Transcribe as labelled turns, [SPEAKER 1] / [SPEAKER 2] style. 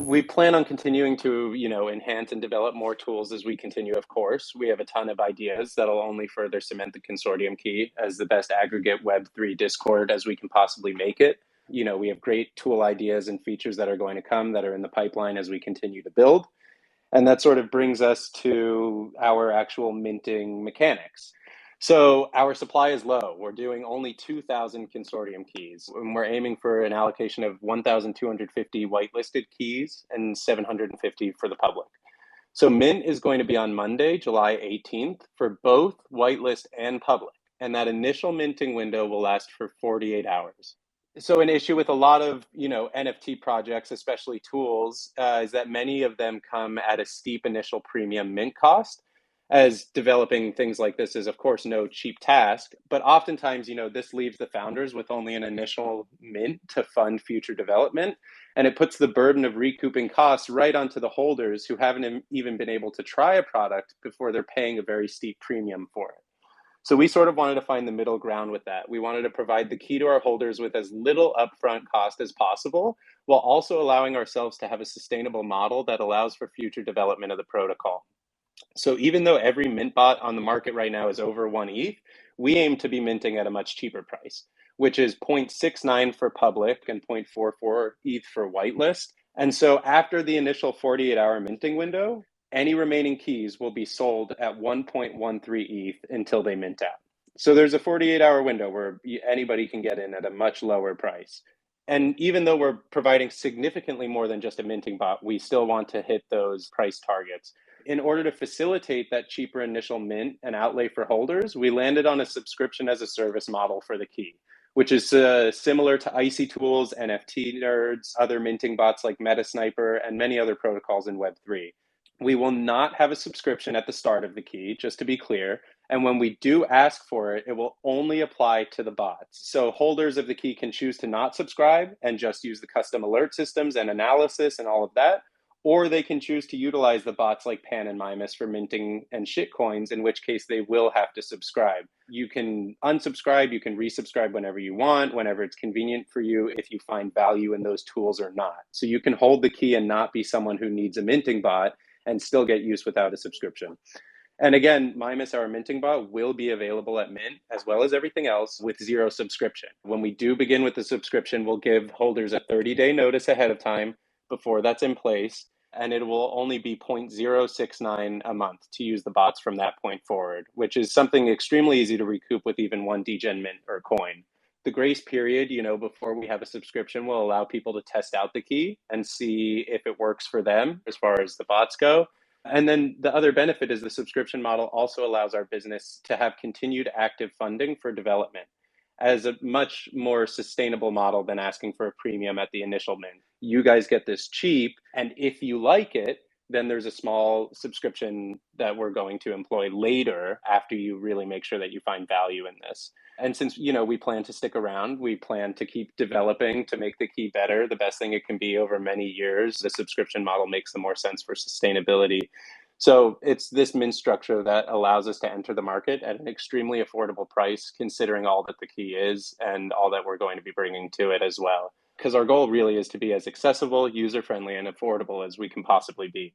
[SPEAKER 1] We plan on continuing to, enhance and develop more tools as we continue, of course. We have a ton of ideas that'll only further cement the Consortium Key as the best aggregate Web3 Discord as we can possibly make it. We have great tool ideas and features that are going to come that are in the pipeline as we continue to build. And that sort of brings us to our actual minting mechanics. So our supply is low. We're doing only 2,000 consortium keys, and we're aiming for an allocation of 1,250 whitelisted keys and 750 for the public. So mint is going to be on Monday, July 18th for both whitelist and public. And that initial minting window will last for 48 hours. So an issue with a lot of, NFT projects, especially tools, is that many of them come at a steep initial premium mint cost, as developing things like this is, of course, no cheap task. But oftentimes, this leaves the founders with only an initial mint to fund future development. And it puts the burden of recouping costs right onto the holders who haven't even been able to try a product before they're paying a very steep premium for it. So we sort of wanted to find the middle ground with that. We wanted to provide the key to our holders with as little upfront cost as possible, while also allowing ourselves to have a sustainable model that allows for future development of the protocol. So even though every mint bot on the market right now is over 1 ETH, we aim to be minting at a much cheaper price, which is 0.69 for public and 0.44 ETH for whitelist. And so after the initial 48-hour minting window, any remaining keys will be sold at 1.13 ETH until they mint out. So there's a 48-hour window where anybody can get in at a much lower price. And even though we're providing significantly more than just a minting bot, we still want to hit those price targets. In order to facilitate that cheaper initial mint and outlay for holders, we landed on a subscription as a service model for the key, which is similar to icy tools, NFT nerds, other minting bots like Metasniper, and many other protocols in Web3. We will not have a subscription at the start of the key, just to be clear. And when we do ask for it, it will only apply to the bots. So holders of the key can choose to not subscribe and just use the custom alert systems and analysis and all of that. Or they can choose to utilize the bots like Pan and Mimus for minting and shitcoins, in which case they will have to subscribe. You can unsubscribe, you can resubscribe whenever you want, whenever it's convenient for you, if you find value in those tools or not. So you can hold the key and not be someone who needs a minting bot and still get use without a subscription. And again, Mimus, our minting bot, will be available at Mint, as well as everything else, with 0 subscription. When we do begin with the subscription, we'll give holders a 30-day notice ahead of time before that's in place, and it will only be 0.069 a month to use the bots from that point forward, which is something extremely easy to recoup with even one degen mint or coin. The grace period, before we have a subscription, will allow people to test out the key and see if it works for them as far as the bots go. And then the other benefit is the subscription model also allows our business to have continued active funding for development as a much more sustainable model than asking for a premium at the initial mint. You guys get this cheap, and if you like it, then there's a small subscription that we're going to employ later after you really make sure that you find value in this. And since, we plan to stick around, we plan to keep developing to make the key better, the best thing it can be over many years. The subscription model makes the more sense for sustainability. So it's this mint structure that allows us to enter the market at an extremely affordable price, considering all that the key is and all that we're going to be bringing to it as well. Because our goal really is to be as accessible, user-friendly, and affordable as we can possibly be.